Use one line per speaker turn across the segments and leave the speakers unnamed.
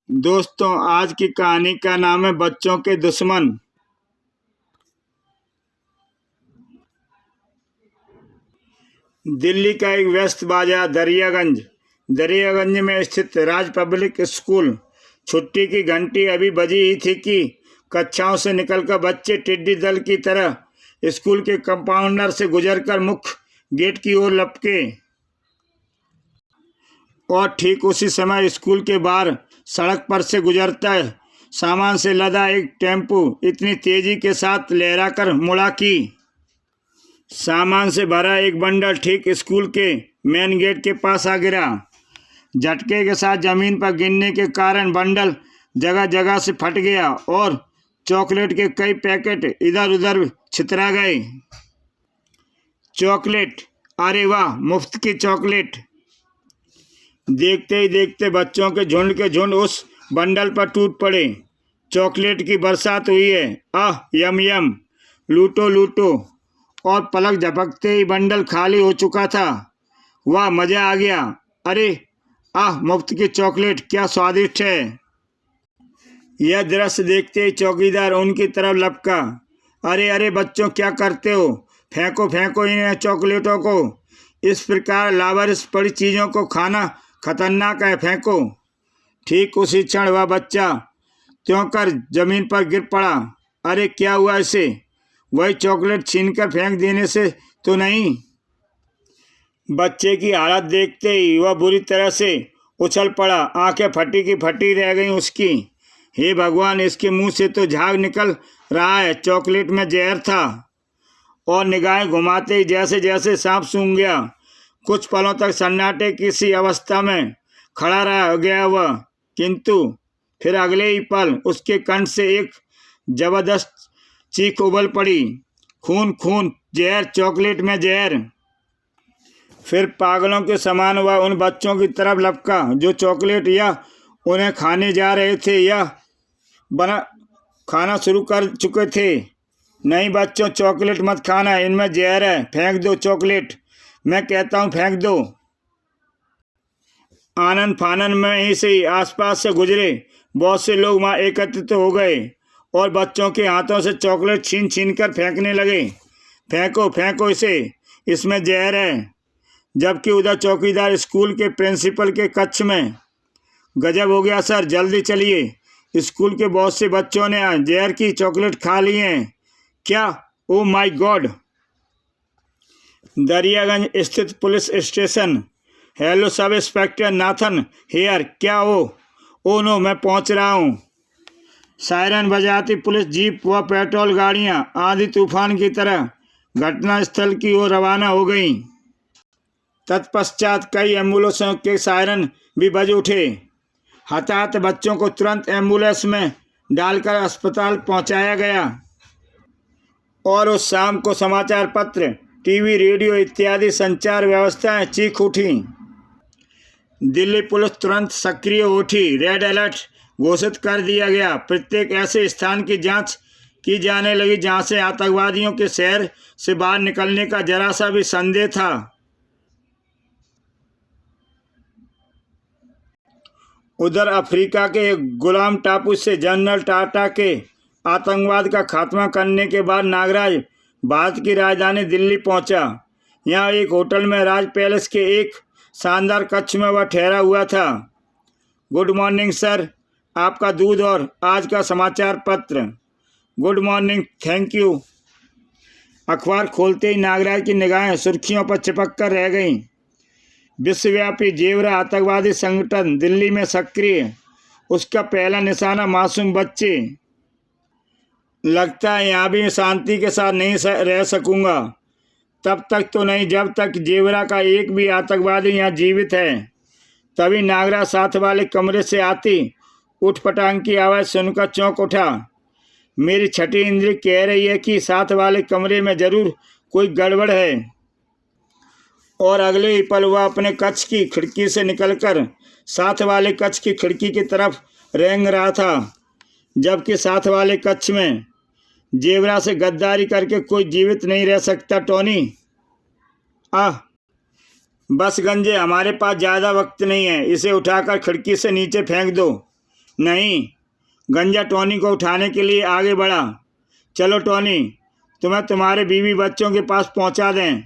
दोस्तों, आज की कहानी का नाम है बच्चों के दुश्मन। दिल्ली का एक व्यस्त बाजार दरियागंज में स्थित राज पब्लिक स्कूल। छुट्टी की घंटी अभी बजी ही थी कि कक्षाओं से निकलकर बच्चे टिड्डी दल की तरह स्कूल के कंपाउंडर से गुजरकर मुख्य गेट की ओर लपके। और ठीक उसी समय स्कूल के बाहर सड़क पर से गुजरता सामान से लदा एक टेम्पो इतनी तेजी के साथ लहराकर मुड़ा कि सामान से भरा एक बंडल ठीक स्कूल के मेन गेट के पास आ गिरा। झटके के साथ जमीन पर गिरने के कारण बंडल जगह जगह से फट गया और चॉकलेट के कई पैकेट इधर उधर छितरा गए। चॉकलेट, अरे वाह, मुफ्त की चॉकलेट! देखते ही देखते बच्चों के झुंड उस बंडल पर टूट पड़े। चॉकलेट की बरसात हुई है। आह, यम यम, लूटो लूटो। और पलक झपकते ही बंडल खाली हो चुका था। वाह, मज़ा आ गया। अरे आह, मुफ्त की चॉकलेट क्या स्वादिष्ट है। यह दृश्य देखते ही चौकीदार उनकी तरफ लपका। अरे अरे बच्चों, क्या करते हो? फेंको फेंको इन चॉकलेटों को। इस प्रकार लावारिस पड़ी चीज़ों को खाना खतरनाक है, फेंको। ठीक उसी क्षण वह बच्चा त्यों कर जमीन पर गिर पड़ा। अरे क्या हुआ इसे? वही चॉकलेट छीनकर फेंक देने से तो नहीं? बच्चे की हालत देखते ही वह बुरी तरह से उछल पड़ा। आंखें फटी की फटी रह गईं उसकी। हे भगवान, इसके मुंह से तो झाग निकल रहा है। चॉकलेट में जहर था। और निगाहें घुमाते ही जैसे जैसे सांप सूंघ गया। कुछ पलों तक सन्नाटे की सी अवस्था में खड़ा रह गया वह, किंतु फिर अगले ही पल उसके कंठ से एक जबरदस्त चीख उबल पड़ी। खून खून, जहर, चॉकलेट में जहर! फिर पागलों के समान वह उन बच्चों की तरफ लपका जो चॉकलेट या उन्हें खाने जा रहे थे या बना खाना शुरू कर चुके थे। नहीं बच्चों, चॉकलेट मत खाना, इनमें जहर है। फेंक दो चॉकलेट, मैं कहता हूँ फेंक दो। आनन फानन में ही से आसपास से गुजरे बहुत से लोग वहाँ एकत्रित हो गए और बच्चों के हाथों से चॉकलेट छीन छीन कर फेंकने लगे। फेंको फेंको इसे, इसमें जहर है। जबकि उधर चौकीदार स्कूल के प्रिंसिपल के कक्ष में, गजब हो गया सर, जल्दी चलिए। स्कूल के बहुत से बच्चों ने जहर की चॉकलेट खा ली हैं। क्या? Oh my god! दरियागंज स्थित police station. Hello sub inspector Nathan here. क्या हो? ओ नो, मैं पहुंच रहा हूं। सायरन बजाती पुलिस जीप व पेट्रोल गाड़ियां आंधी तूफान की तरह घटनास्थल की ओर रवाना हो गईं। तत्पश्चात कई एम्बुलेंसों के सायरन भी बज उठे। हताहत बच्चों को तुरंत एम्बुलेंस में डालकर अस्पताल पहुंचाया गया। और उस शाम को समाचार पत्र, टीवी, रेडियो इत्यादि संचार व्यवस्थाएं चीख उठी। दिल्ली पुलिस तुरंत सक्रिय उठी। रेड अलर्ट घोषित कर दिया गया। प्रत्येक ऐसे स्थान की जांच की जाने लगी जहां से आतंकवादियों के शहर से बाहर निकलने का जरा सा भी संदेह था। उधर अफ्रीका के गुलाम टापू से जनरल टाटा के आतंकवाद का खात्मा करने के बाद नागराज भारत की राजधानी दिल्ली पहुंचा। यहाँ एक होटल में राज पैलेस के एक शानदार कक्ष में वह ठहरा हुआ था। गुड मॉर्निंग सर, आपका दूध और आज का समाचार पत्र। Good morning, thank you. अखबार खोलते ही नागराज की निगाहें सुर्खियों पर चिपक कर रह गईं। विश्वव्यापी जेवरा आतंकवादी संगठन दिल्ली में सक्रिय, उसका पहला निशाना मासूम बच्चे। लगता है यहाँ भी शांति के साथ नहीं रह सकूंगा। तब तक तो नहीं जब तक जेवरा का एक भी आतंकवादी यहाँ जीवित है। तभी नागराज साथ वाले कमरे से आती उठपटांग की आवाज़ सुनकर चौंक उठा। मेरी छठी इंद्री कह रही है कि साथ वाले कमरे में जरूर कोई गड़बड़ है। और अगले ही पल वह अपने कक्ष की खिड़की से निकलकर साथ वाले कक्ष की खिड़की की तरफ रेंग रहा था। जबकि साथ वाले कक्ष में जेवरा से गद्दारी करके कोई जीवित नहीं रह सकता। टोनी, बस गंजे, हमारे पास ज़्यादा वक्त नहीं है। इसे उठाकर खिड़की से नीचे फेंक दो। नहीं। गंजा टोनी को उठाने के लिए आगे बढ़ा। चलो टोनी, तुम्हें तुम्हारे बीवी बच्चों के पास पहुंचा दें।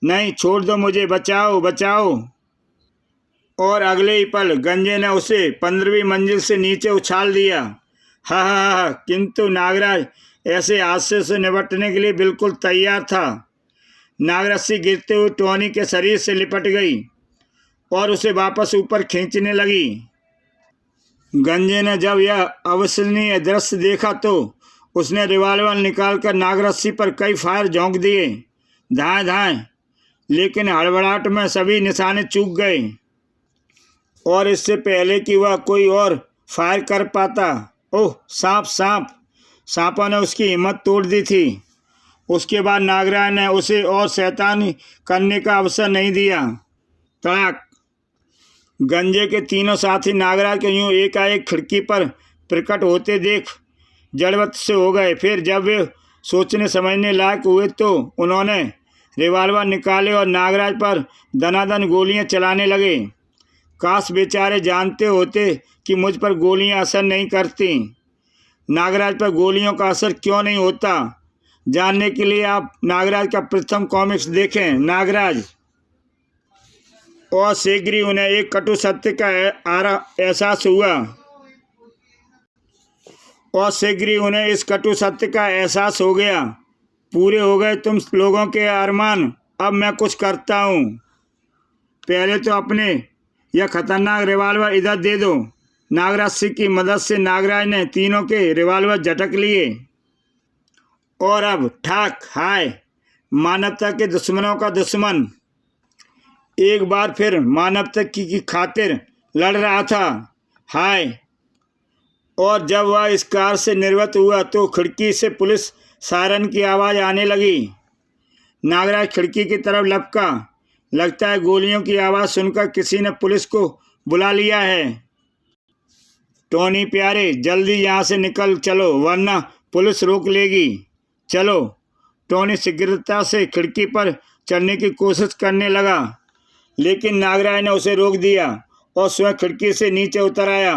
नहीं, छोड़ दो मुझे, बचाओ बचाओ। और अगले ही पल गंजे ने उसे 15वीं मंजिल से नीचे उछाल दिया। हा हा हा। किंतु नागराज ऐसे हादसे से निपटने के लिए बिल्कुल तैयार था। नागरस्सी गिरते हुए टोनी के शरीर से लिपट गई और उसे वापस ऊपर खींचने लगी। गंजे ने जब यह अविश्वसनीय दृश्य देखा तो उसने रिवॉल्वर निकालकर नागरस्सी पर कई फायर झोंक दिए। धाएं धाएं, लेकिन हड़बड़ाहट में सभी निशाने चूक गए और इससे पहले कि वह कोई और फायर कर पाता, ओह सांप सांप, सांपों ने उसकी हिम्मत तोड़ दी थी। उसके बाद नागराज ने उसे और शैतानी करने का अवसर नहीं दिया। तड़ाक। गंजे के तीनों साथी नागराज को यूं एकाएक खिड़की पर प्रकट होते देख जड़वत से हो गए। फिर जब वे सोचने समझने लायक हुए तो उन्होंने रिवॉल्वर निकाले और नागराज पर दनादन गोलियां चलाने लगे। काश बेचारे जानते होते कि मुझ पर गोलियां असर नहीं करती। नागराज पर गोलियों का असर क्यों नहीं होता, जानने के लिए आप नागराज का प्रथम कॉमिक्स देखें, नागराज। और शीघ्र ही उन्हें एक कटु सत्य का एहसास हुआ और शीघ्र ही उन्हें इस कटु सत्य का एहसास हो गया। पूरे हो गए तुम लोगों के अरमान, अब मैं कुछ करता हूँ। पहले तो अपने यह खतरनाक रिवॉल्वर इधर दे दो। नागरस्सी की मदद से नागराज ने तीनों के रिवॉल्वर झटक लिए और अब ठाक। हाय मानवता के दुश्मनों का दुश्मन एक बार फिर मानवता की खातिर लड़ रहा था। हाय। और जब वह इस कार से निर्वत हुआ तो खिड़की से पुलिस सायरन की आवाज़ आने लगी। नागराज खिड़की की तरफ लपका। लगता है गोलियों की आवाज़ सुनकर किसी ने पुलिस को बुला लिया है। टोनी प्यारे, जल्दी यहाँ से निकल चलो वरना पुलिस रोक लेगी। चलो। टोनी शीघ्रता से खिड़की पर चढ़ने की कोशिश करने लगा, लेकिन नागराज ने उसे रोक दिया और स्वयं खिड़की से नीचे उतर आया।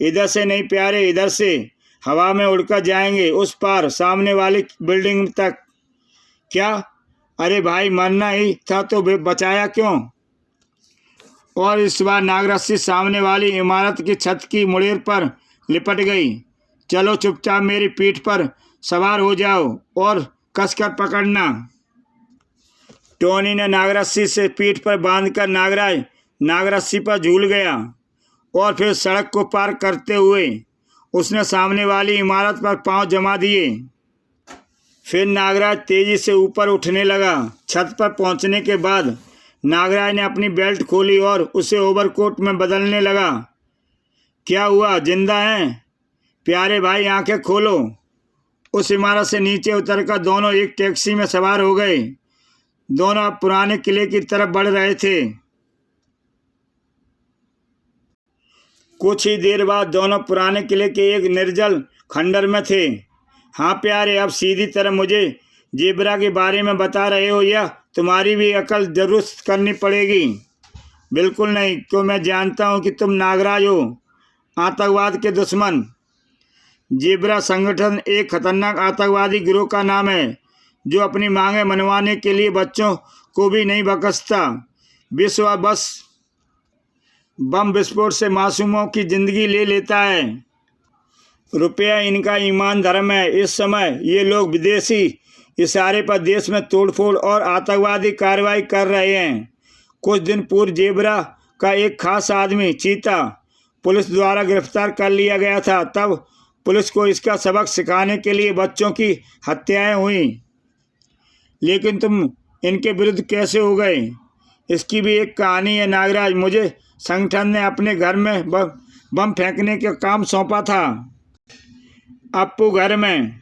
इधर से नहीं प्यारे, इधर से, हवा में उड़कर जाएंगे उस पार सामने वाली बिल्डिंग तक। क्या? अरे भाई, मरना ही था तो बचाया क्यों? और इस बार नागरस्सी सामने वाली इमारत की छत की मुड़ेर पर लिपट गई। चलो चुपचाप मेरी पीठ पर सवार हो जाओ और कसकर पकड़ना। टोनी ने नागरस्सी से पीठ पर बांधकर नागरस्सी पर झूल गया और फिर सड़क को पार करते हुए उसने सामने वाली इमारत पर पांव जमा दिए। फिर नागराज तेजी से ऊपर उठने लगा। छत पर पहुंचने के बाद नागराज ने अपनी बेल्ट खोली और उसे ओवरकोट में बदलने लगा। क्या हुआ, जिंदा हैं? प्यारे भाई आंखें खोलो। उस इमारत से नीचे उतरकर दोनों एक टैक्सी में सवार हो गए। दोनों अब पुराने किले की तरफ बढ़ रहे थे। कुछ ही देर बाद दोनों पुराने किले के एक निर्जल खंडर में थे। हाँ प्यारे, अब सीधी तरह मुझे जेबरा के बारे में बता रहे हो या तुम्हारी भी अकल दुरुस्त करनी पड़ेगी? बिल्कुल नहीं, क्यों मैं जानता हूँ कि तुम नागराज हो, आतंकवाद के दुश्मन। जेबरा संगठन एक खतरनाक आतंकवादी गिरोह का नाम है जो अपनी मांगें मनवाने के लिए बच्चों को भी नहीं बख्शता। विश्व बस बम विस्फोट से मासूमों की जिंदगी ले लेता है। रुपया इनका ईमान धर्म है। इस समय ये लोग विदेशी इशारे पर देश में तोड़फोड़ और आतंकवादी कार्रवाई कर रहे हैं। कुछ दिन पूर्व जेबरा का एक खास आदमी चीता पुलिस द्वारा गिरफ्तार कर लिया गया था। तब पुलिस को इसका सबक सिखाने के लिए बच्चों की हत्याएं हुई। लेकिन तुम इनके विरुद्ध कैसे हो गए, इसकी भी एक कहानी है नागराज। मुझे संगठन ने अपने घर में बम फेंकने का काम सौंपा था, अप्पू घर में।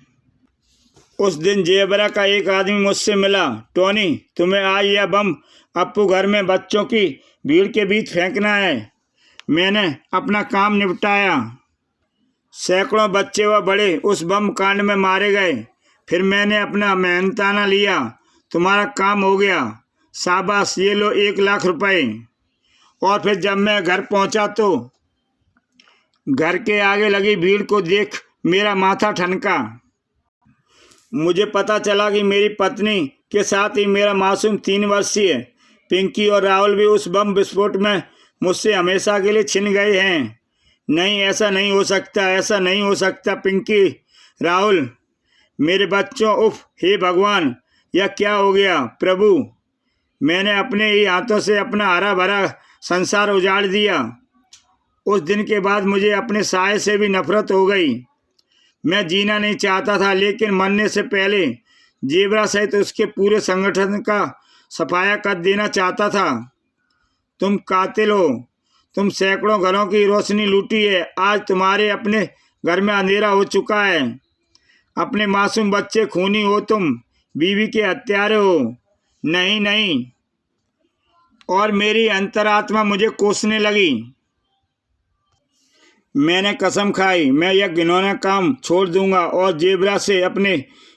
उस दिन जेबरा का एक आदमी मुझसे मिला। टोनी, तुम्हें आज यह बम अप्पू घर में बच्चों की भीड़ के बीच फेंकना है। मैंने अपना काम निपटाया। सैकड़ों बच्चे व बड़े उस बम कांड में मारे गए। फिर मैंने अपना मेहनताना लिया। तुम्हारा काम हो गया, शाबाश, ये लो 1 लाख रुपए। और फिर जब मैं घर पहुंचा तो घर के आगे लगी भीड़ को देख मेरा माथा ठनका। मुझे पता चला कि मेरी पत्नी के साथ ही मेरा मासूम 3 वर्षीय पिंकी और राहुल भी उस बम विस्फोट में मुझसे हमेशा के लिए छिन गए हैं। नहीं, ऐसा नहीं हो सकता, ऐसा नहीं हो सकता। पिंकी, राहुल, मेरे बच्चों, उफ, हे भगवान, यह क्या हो गया प्रभु। मैंने अपने ही हाथों से अपना हरा भरा संसार उजाड़ दिया। उस दिन के बाद मुझे अपने साये से भी नफरत हो गई। मैं जीना नहीं चाहता था, लेकिन मरने से पहले जेबरा सहित उसके पूरे संगठन का सफाया कर देना चाहता था। तुम कातिल हो, तुम सैकड़ों घरों की रोशनी लूटी है। आज तुम्हारे अपने घर में अंधेरा हो चुका है। अपने मासूम बच्चे खूनी हो तुम, बीवी के हत्यारे हो। नहीं नहीं। और मेरी अंतरात्मा मुझे कोसने लगी। मैंने कसम खाई, मैं यह घिनौना काम छोड़ दूंगा और जेबरा से अपने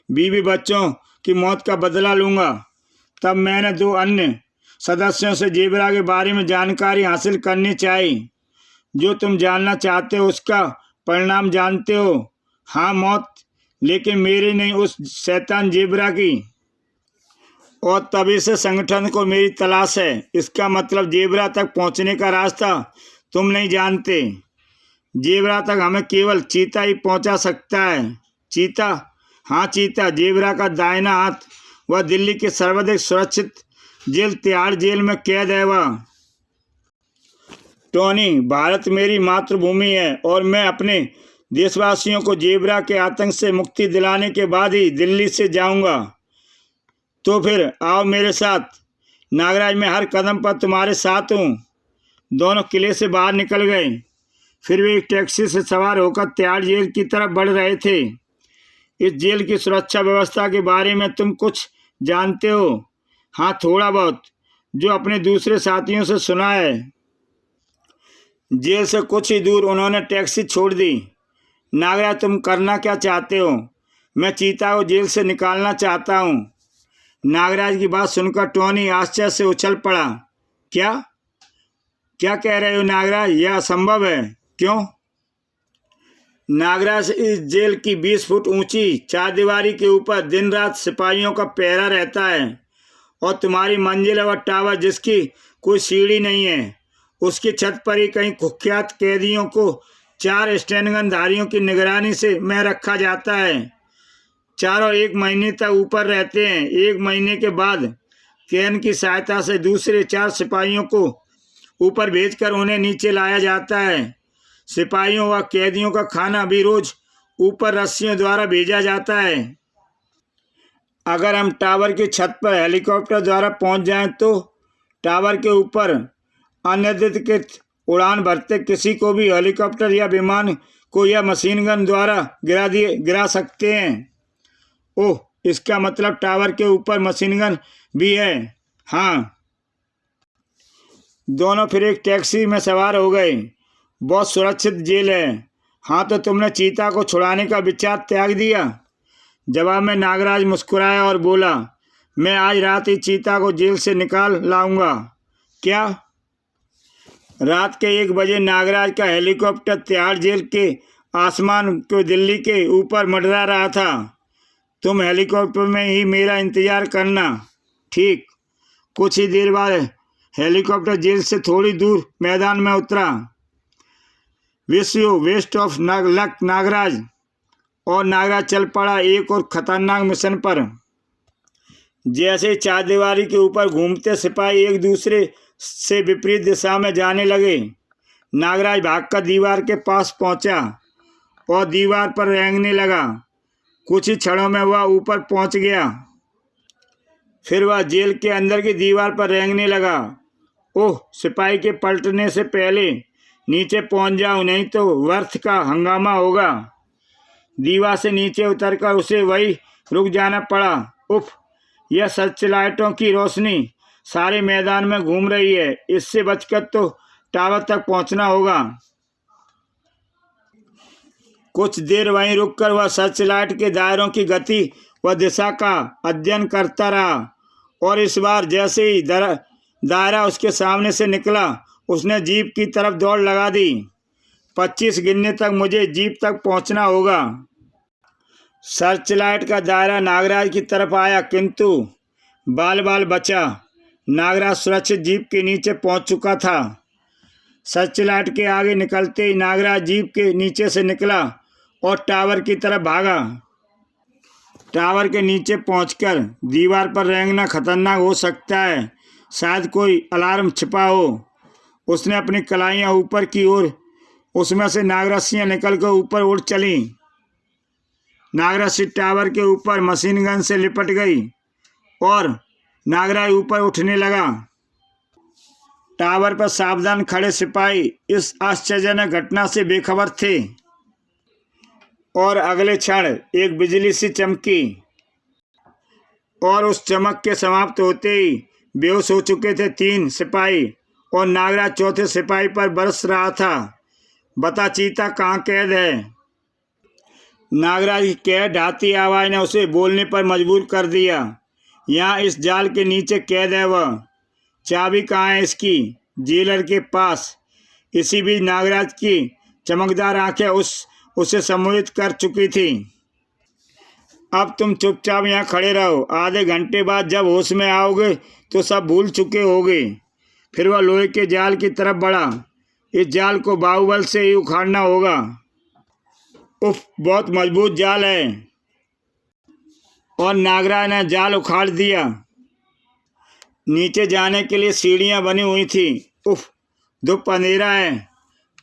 बीवी बच्चों की मौत का बदला लूंगा। तब मैंने 2 अन्य सदस्यों से जेबरा के बारे में जानकारी हासिल करनी चाहिए। जो तुम जानना चाहते हो उसका परिणाम जानते हो। हाँ, मौत, लेकिन मेरी नहीं, उस शैतान जेबरा की। और तभी से संगठन को मेरी तलाश है। इसका मतलब जेबरा तक पहुंचने का रास्ता तुम नहीं जानते। जेबरा तक हमें केवल चीता ही पहुंचा सकता है। चीता? हाँ, चीता, जेबरा का दाहिना हाथ। वह दिल्ली की सर्वाधिक सुरक्षित जेल तिहाड़ जेल में कैद है। वह टोनी, भारत मेरी मातृभूमि है और मैं अपने देशवासियों को जेबरा के आतंक से मुक्ति दिलाने के बाद ही दिल्ली से जाऊंगा। तो फिर आओ मेरे साथ नागराज, मैं हर कदम पर तुम्हारे साथ हूँ। दोनों किले से बाहर निकल गए। फिर वे एक टैक्सी से सवार होकर तिहाड़ जेल की तरफ बढ़ रहे थे। इस जेल की सुरक्षा व्यवस्था के बारे में तुम कुछ जानते हो? हाँ, थोड़ा बहुत, जो अपने दूसरे साथियों से सुना है। जेल से कुछ ही दूर उन्होंने टैक्सी छोड़ दी। नागराज, तुम करना क्या चाहते हो? मैं चीता को जेल से निकालना चाहता हूँ। नागराज की बात सुनकर टोनी आश्चर्य से उछल पड़ा। क्या क्या कह रहे हो नागराज? यह असंभव है। क्यों? नागराज, इस जेल की 20 फुट ऊंची चारदीवारी के ऊपर दिन रात सिपाहियों का पहरा रहता है और तुम्हारी मंजिल और टावर, जिसकी कोई सीढ़ी नहीं है, उसकी छत पर ही कई कुख्यात कैदियों को 4 स्टैंडगन धारियों की निगरानी से में रखा जाता है। चारों 1 महीने तक ऊपर रहते हैं। 1 महीने के बाद कैन की सहायता से दूसरे 4 सिपाहियों को ऊपर भेजकर उन्हें नीचे लाया जाता है। सिपाहियों व कैदियों का खाना भी रोज ऊपर रस्सियों द्वारा भेजा जाता है। अगर हम टावर की छत पर हेलीकॉप्टर द्वारा पहुंच जाएं तो टावर के ऊपर अनधिकृत उड़ान भरते किसी को भी हेलीकॉप्टर या विमान को या मशीन गन द्वारा गिरा सकते हैं। ओह, इसका मतलब टावर के ऊपर मशीन गन भी है। हाँ। दोनों फिर एक टैक्सी में सवार हो गए। बहुत सुरक्षित जेल है। हाँ, तो तुमने चीता को छुड़ाने का विचार त्याग दिया? जवाब में नागराज मुस्कुराया और बोला, मैं आज रात ही चीता को जेल से निकाल लाऊंगा। क्या? रात के 1 बजे नागराज का हेलीकॉप्टर तिहाड़ जेल के आसमान को दिल्ली के ऊपर मंडरा रहा था। तुम हेलीकॉप्टर में ही मेरा इंतजार करना। ठीक। कुछ ही देर बाद हेलीकॉप्टर जेल से थोड़ी दूर मैदान में उतरा। Wish you best of luck Nagraj. और नागराज चल पड़ा एक और खतरनाक मिशन पर। जैसे चारदीवारी के ऊपर घूमते सिपाही एक दूसरे से विपरीत दिशा में जाने लगे, नागराज भागकर दीवार के पास पहुंचा और दीवार पर रेंगने लगा। कुछ ही क्षणों में वह ऊपर पहुंच गया। फिर वह जेल के अंदर की दीवार पर रेंगने लगा। ओह, सिपाही के पलटने से पहले नीचे पहुंच जाओ, नहीं तो व्यर्थ का हंगामा होगा। दीवार से नीचे उतरकर उसे वही रुक जाना पड़ा। उफ, यह सर्चलाइटों की रोशनी सारे मैदान में घूम रही है। इससे बचकर तो टावर तक पहुंचना होगा। कुछ देर वहीं रुककर वह सर्चलाइट के दायरों की गति व दिशा का अध्ययन करता रहा और इस बार जैसे ही दायरा उसके सामने से निकला, उसने जीप की तरफ दौड़ लगा दी। 25 गिनने तक मुझे जीप तक पहुंचना होगा। सर्च लाइट का दायरा नागराज की तरफ आया, किंतु बाल बाल बचा। नागराज सुरक्षित जीप के नीचे पहुंच चुका था। सर्च लाइट के आगे निकलते ही नागराज जीप के नीचे से निकला और टावर की तरफ भागा। टावर के नीचे पहुंचकर दीवार पर रेंगना खतरनाक हो सकता है, शायद कोई अलार्म छिपा हो। उसने अपनी कलाइयाँ ऊपर की ओर, उसमें से नागरस्सियाँ निकलकर ऊपर उड़ चली। नागरस्सी टावर के ऊपर मशीन गन से लिपट गई और नागराज ऊपर उठने लगा। टावर पर सावधान खड़े सिपाही इस आश्चर्यजनक घटना से बेखबर थे और अगले क्षण एक बिजली सी चमकी और उस चमक के समाप्त होते ही बेहोश हो चुके थे 3 सिपाही और नागराज चौथे सिपाही पर बरस रहा था। बता चीता कहाँ कैद है? नागराज की कैद ढाती आवाज ने उसे बोलने पर मजबूर कर दिया। यहाँ इस जाल के नीचे कैद है वह। चाबी कहाँ है इसकी? जेलर के पास। इसी बीच नागराज की चमकदार आंखें उसे सम्मोहित कर चुकी थी। अब तुम चुपचाप यहाँ खड़े रहो, आधे घंटे बाद जब होश में आओगे तो सब भूल चुके होगे। फिर वह लोहे के जाल की तरफ बढ़ा। इस जाल को बाहुबल से ही उखाड़ना होगा। उफ, बहुत मजबूत जाल है। और नागराज ने जाल उखाड़ दिया। नीचे जाने के लिए सीढ़ियाँ बनी हुई थी। उफ, धूप अंधेरा है,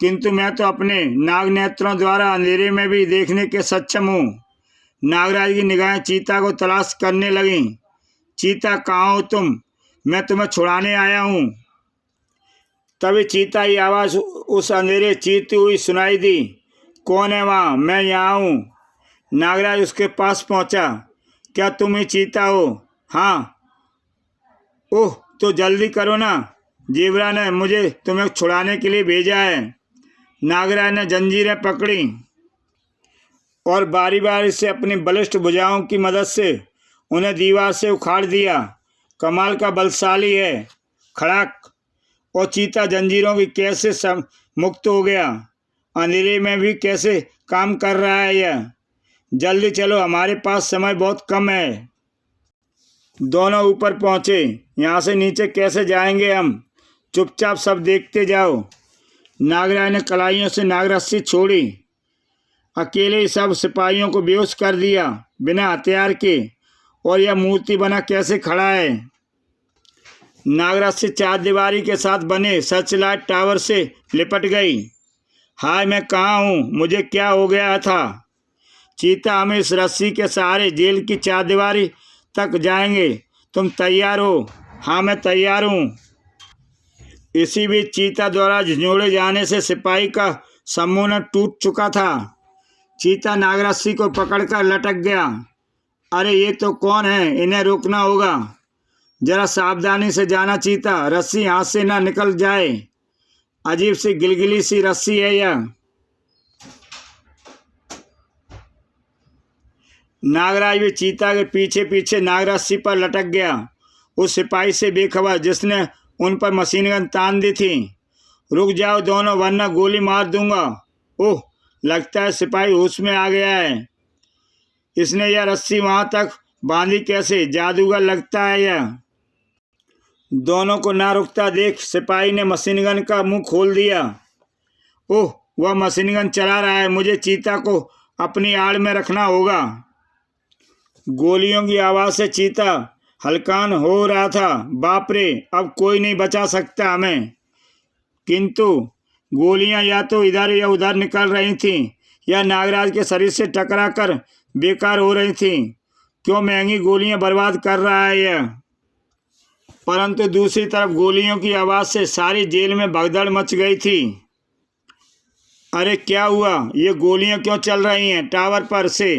किंतु मैं तो अपने नाग नेत्रों द्वारा अंधेरे में भी देखने के सक्षम हूँ। नागराज की निगाहें चीता को तलाश करने लगीं। चीता, कहाँ हो तुम? मैं तुम्हें छुड़ाने आया हूँ। तभी चीता की आवाज़ उस अंधेरे चीरती हुई सुनाई दी। कौन है वहाँ? मैं यहाँ हूँ। नागराज उसके पास पहुँचा। क्या तुम ही चीता हो? हाँ। ओह, तो जल्दी करो ना, जेबरा ने मुझे तुम्हें छुड़ाने के लिए भेजा है। नागराज ने जंजीरें पकड़ी और बारी बारी से अपनी बलिष्ठ भुजाओं की मदद से उन्हें दीवार से उखाड़ दिया। कमाल का बलशाली है। खड़ाक! और चीता जंजीरों की कैद से मुक्त हो गया। अंधेरे में भी कैसे काम कर रहा है यह। जल्दी चलो, हमारे पास समय बहुत कम है। दोनों ऊपर पहुँचे। यहाँ से नीचे कैसे जाएंगे हम? चुपचाप सब देखते जाओ। नागराज ने कलाइयों से नागरस्सी छोड़ी। अकेले ही सब सिपाहियों को बेहोश कर दिया बिना हथियार के। और यह मूर्ति बना कैसे खड़ा है? नागरस्सी चारदीवारी के साथ बने सर्चलाइट टावर से लिपट गई। हाय, मैं कहाँ हूँ? मुझे क्या हो गया था? चीता, हम इस रस्सी के सहारे जेल की चारदीवारी तक जाएंगे। तुम तैयार हो? हाँ, मैं तैयार हूँ। इसी बीच चीता द्वारा झंझोड़े जाने से सिपाही का समूह टूट चुका था। चीता नागरस्सी को पकड़कर लटक गया। अरे, ये तो कौन है? इन्हें रोकना होगा। जरा सावधानी से जाना चीता, रस्सी हाथ से ना निकल जाए। अजीब सी गिलगिली सी रस्सी है यह। नागराज भी चीता के पीछे पीछे नागरस्सी पर लटक गया, उस सिपाही से बेखबर जिसने उन पर मशीन गन तान दी थी। रुक जाओ दोनों, वरना गोली मार दूंगा। ओह, लगता है सिपाही होश में आ गया है। इसने यह रस्सी वहां तक बांधी कैसे? जादूगर लगता है यह। दोनों को ना रुकता देख सिपाही ने मशीन गन का मुंह खोल दिया। ओह, वह मशीन गन चला रहा है। मुझे चीता को अपनी आड़ में रखना होगा। गोलियों की आवाज़ से चीता हलकान हो रहा था। बाप रे, अब कोई नहीं बचा सकता हमें। किंतु गोलियां या तो इधर या उधर निकल रही थीं या नागराज के शरीर से टकरा कर बेकार हो रही थीं। क्यों महंगी गोलियां बर्बाद कर रहा है यह? परंतु दूसरी तरफ गोलियों की आवाज़ से सारी जेल में भगदड़ मच गई थी। अरे, क्या हुआ? ये गोलियां क्यों चल रही हैं? टावर पर से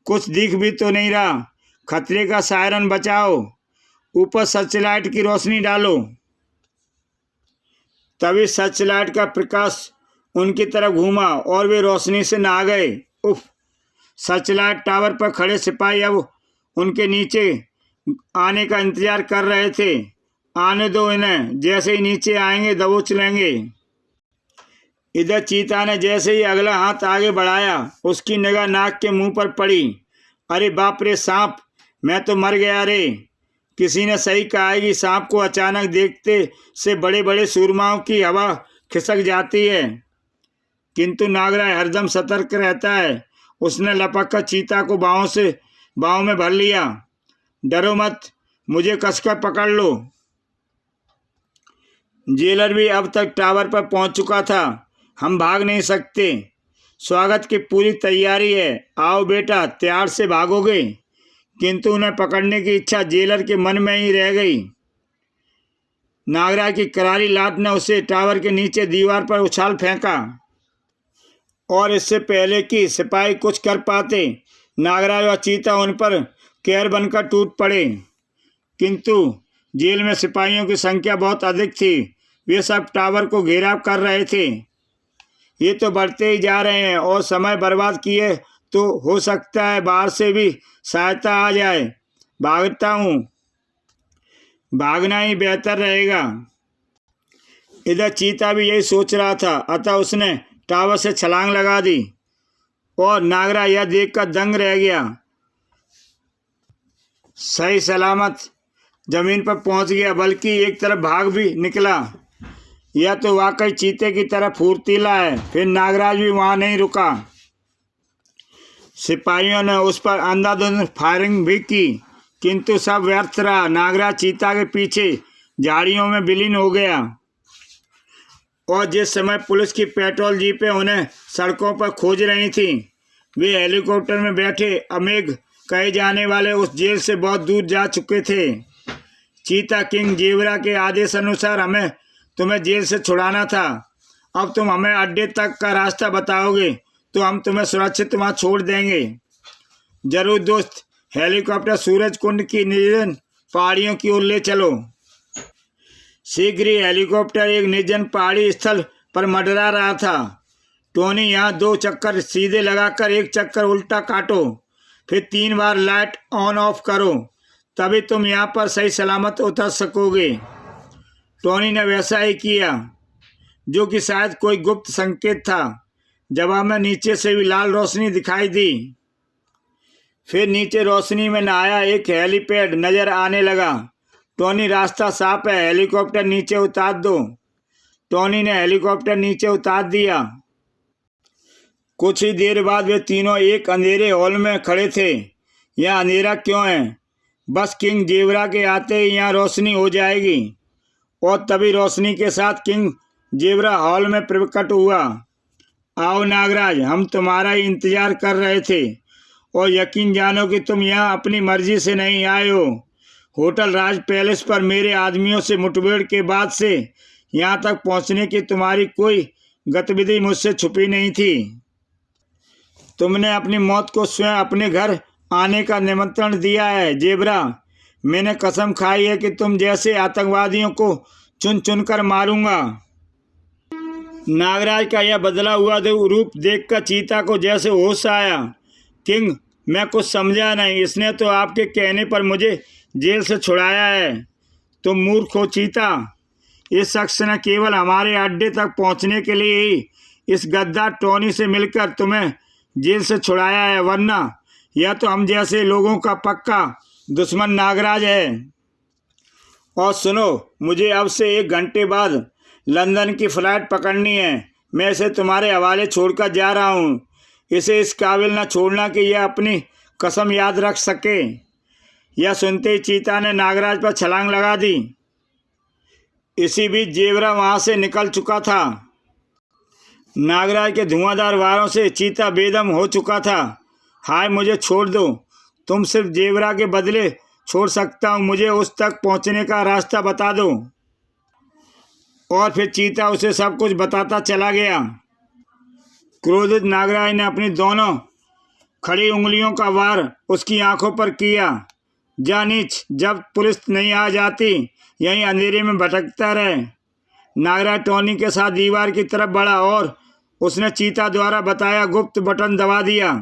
कुछ दिख भी तो नहीं रहा। खतरे का सायरन बचाओ, ऊपर सर्चलाइट की रोशनी डालो। तभी सर्चलाइट का प्रकाश उनकी तरफ घूमा और वे रोशनी से नहा गए। उफ! सर्चलाइट टावर पर खड़े सिपाही अब उनके नीचे आने का इंतजार कर रहे थे। आने दो इन्हें, जैसे ही नीचे आएंगे दबोच लेंगे। इधर चीता ने जैसे ही अगला हाथ आगे बढ़ाया, उसकी निगाह नाग के मुंह पर पड़ी। अरे बाप रे, सांप! मैं तो मर गया रे। किसी ने सही कहा है कि सांप को अचानक देखते से बड़े बड़े सूरमाओं की हवा खिसक जाती है, किंतु नागराज हरदम सतर्क रहता है। उसने लपक कर चीता को बाहों में भर लिया। डरो मत, मुझे कसकर पकड़ लो। जेलर भी अब तक टावर पर पहुंच चुका था। हम भाग नहीं सकते, स्वागत की पूरी तैयारी है। आओ बेटा, त्यार से भागोगे? किंतु उन्हें पकड़ने की इच्छा जेलर के मन में ही रह गई। नागराज की करारी लात ने उसे टावर के नीचे दीवार पर उछाल फेंका, और इससे पहले कि सिपाही कुछ कर पाते, नागराज और चीता उन पर कहर बनकर टूट पड़े। किंतु जेल में सिपाहियों की संख्या बहुत अधिक थी। वे सब टावर को घेराव कर रहे थे। ये तो बढ़ते ही जा रहे हैं, और समय बर्बाद किए तो हो सकता है बाहर से भी सहायता आ जाए। भागता हूँ, भागना ही बेहतर रहेगा। इधर चीता भी यही सोच रहा था, अतः उसने टावर से छलांग लगा दी, और नागराज यह देखकर दंग रह गया। सही सलामत जमीन पर पहुंच गया, बल्कि एक तरफ भाग भी निकला। यह तो वाकई चीते की तरह फुर्तीला है। फिर नागराज भी वहां नहीं रुका। सिपाहियों ने उस पर अंधाधुंध फायरिंग भी की, किंतु सब व्यर्थ रहा। नागराज चीता के पीछे झाड़ियों में विलीन हो गया, और जिस समय पुलिस की पेट्रोल जीपें उन्हें सड़कों पर खोज रही थीं, वे हेलीकॉप्टर में बैठे अमेघ कहे जाने वाले उस जेल से बहुत दूर जा चुके थे। चीता किंग जेवरा के आदेश अनुसार हमें तुम्हें जेल से छुड़ाना था। अब तुम हमें अड्डे तक का रास्ता बताओगे तो हम तुम्हें सुरक्षित वहां छोड़ देंगे। जरूर दोस्त, हेलीकॉप्टर सूरज कुंड की निर्जन पहाड़ियों की ओर ले चलो। शीघ्र ही हेलीकॉप्टर एक निर्जन पहाड़ी स्थल पर मंडरा रहा था। टोनी, यहाँ 2 चक्कर सीधे लगाकर 1 चक्कर उल्टा काटो, फिर 3 बार लाइट ऑन ऑफ करो, तभी तुम यहाँ पर सही सलामत उतर सकोगे। टोनी ने वैसा ही किया, जो कि शायद कोई गुप्त संकेत था। जवाब में नीचे से भी लाल रोशनी दिखाई दी। फिर नीचे रोशनी में नहाया एक हेलीपैड नजर आने लगा। टोनी, रास्ता साफ है, हेलीकॉप्टर नीचे उतार दो। टोनी ने हेलीकॉप्टर नीचे उतार दिया। कुछ ही देर बाद वे तीनों एक अंधेरे हॉल में खड़े थे। यह अंधेरा क्यों है? बस किंग जेवरा के आते ही यहाँ रोशनी हो जाएगी। और तभी रोशनी के साथ किंग जेवरा हॉल में प्रकट हुआ। आओ नागराज, हम तुम्हारा ही इंतजार कर रहे थे, और यकीन जानो कि तुम यहाँ अपनी मर्जी से नहीं आए हो। होटल राज पैलेस पर मेरे आदमियों से मुठभेड़ के बाद से यहाँ तक पहुँचने की तुम्हारी कोई गतिविधि मुझसे छुपी नहीं थी। तुमने अपनी मौत को स्वयं अपने घर आने का निमंत्रण दिया है जेबरा। मैंने कसम खाई है कि तुम जैसे आतंकवादियों को चुन चुन कर मारूंगा। नागराज का यह बदला हुआ रूप देखकर चीता को जैसे होश आया। किंग, मैं कुछ समझा नहीं। इसने तो आपके कहने पर मुझे जेल से छुड़ाया है। तुम मूर्ख हो चीता। इस शख्स ने केवल हमारे अड्डे तक पहुंचने के लिए ही इस गद्दार टोनी से मिलकर तुम्हें जेल से छुड़ाया है, वरना यह तो हम जैसे लोगों का पक्का दुश्मन नागराज है। और सुनो, मुझे अब से 1 घंटे बाद लंदन की फ्लाइट पकड़नी है। मैं इसे तुम्हारे हवाले छोड़कर जा रहा हूँ। इसे इस काबिल न छोड़ना कि यह अपनी कसम याद रख सके। यह सुनते ही चीता ने नागराज पर छलांग लगा दी। इसी बीच जेवरा वहाँ से निकल चुका था। नागराज के धुआंधार वारों से चीता बेदम हो चुका था। हाय, मुझे छोड़ दो। तुम सिर्फ जेवरा के बदले छोड़ सकता हूँ। मुझे उस तक पहुँचने का रास्ता बता दो। और फिर चीता उसे सब कुछ बताता चला गया। क्रोधित नागराज ने अपनी दोनों खड़ी उंगलियों का वार उसकी आंखों पर किया। जा नीच, जब पुलिस नहीं आ जाती यहीं अंधेरे में भटकता रहे। नागराज टोनी के साथ दीवार की तरफ बढ़ा और उसने चीता द्वारा बताया गुप्त बटन दबा दिया।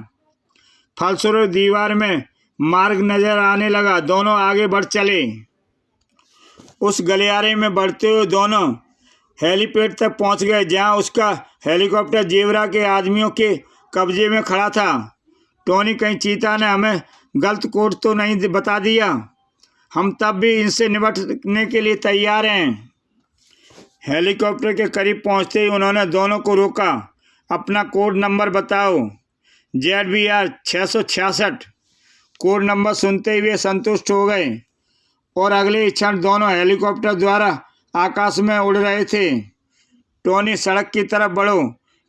फलस्वरूप दीवार में मार्ग नजर आने लगा। दोनों आगे बढ़ चले। उस गलियारे में बढ़ते हुए दोनों हेलीपैड तक पहुंच गए, जहां उसका हेलीकॉप्टर जेबरा के आदमियों के कब्जे में खड़ा था। टोनी, कहीं चीता ने हमें गलत कोड तो नहीं बता दिया? हम तब भी इनसे निपटने के लिए तैयार हैं। हेलीकॉप्टर के करीब पहुंचते ही उन्होंने दोनों को रोका। अपना कोड नंबर बताओ। ZBR 666। कोड नंबर सुनते ही वे संतुष्ट हो गए और अगले ही क्षण दोनों हेलीकॉप्टर द्वारा आकाश में उड़ रहे थे। टोनी, सड़क की तरफ बढ़ो,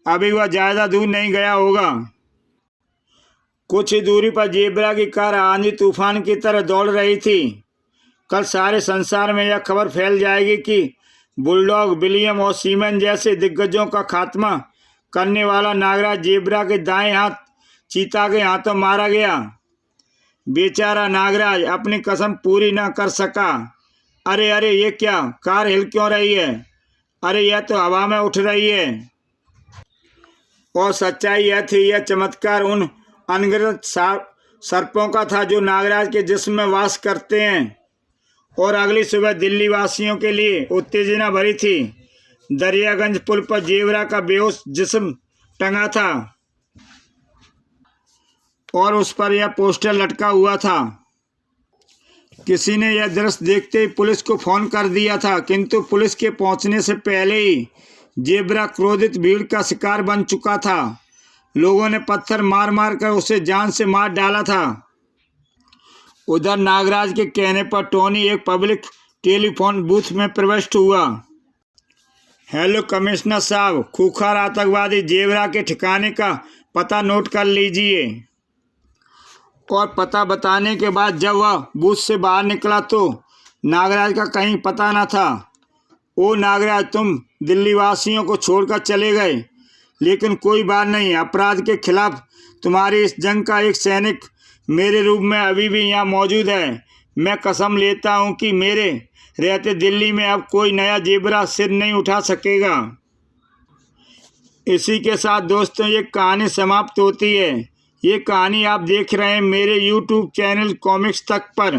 अभी वह ज़्यादा दूर नहीं गया होगा। कुछ ही दूरी पर जेब्रा की कार आंधी तूफान की तरह दौड़ रही थी। कल सारे संसार में यह खबर फैल जाएगी कि बुलडॉग, विलियम और सीमन जैसे दिग्गजों का खात्मा करने वाला नागराज जेब्रा के दाएं हाथ चीता के हाथों मारा गया। बेचारा नागराज अपनी कसम पूरी न कर सका। अरे अरे, ये क्या? कार हिल क्यों रही है? अरे यह तो हवा में उठ रही है। और सच्चाई यह थी, यह चमत्कार उन अनगिनत सर्पों का था जो नागराज के जिस्म में वास करते हैं। और अगली सुबह दिल्ली वासियों के लिए उत्तेजना भरी थी। दरियागंज पुल पर जेबरा का बेहोश जिस्म टंगा था और उस पर यह पोस्टर लटका हुआ था। किसी ने यह दृश्य देखते ही पुलिस को फोन कर दिया था, किंतु पुलिस के पहुंचने से पहले ही जेबरा क्रोधित भीड़ का शिकार बन चुका था। लोगों ने पत्थर मार मार कर उसे जान से मार डाला था। उधर नागराज के कहने पर टोनी एक पब्लिक टेलीफोन बूथ में प्रविष्ट हुआ। हेलो कमिश्नर साहब, खूंखार आतंकवादी जेबरा के ठिकाने का पता नोट कर लीजिए। और पता बताने के बाद जब वह बूथ से बाहर निकला तो नागराज का कहीं पता न था। ओ नागराज, तुम दिल्ली वासियों को छोड़कर चले गए, लेकिन कोई बात नहीं। अपराध के खिलाफ तुम्हारी इस जंग का एक सैनिक मेरे रूप में अभी भी यहाँ मौजूद है। मैं कसम लेता हूँ कि मेरे रहते दिल्ली में अब कोई नया जेबरा सिर नहीं उठा सकेगा। इसी के साथ दोस्तों ये कहानी समाप्त होती है। ये कहानी आप देख रहे हैं मेरे YouTube चैनल कॉमिक्स तक पर।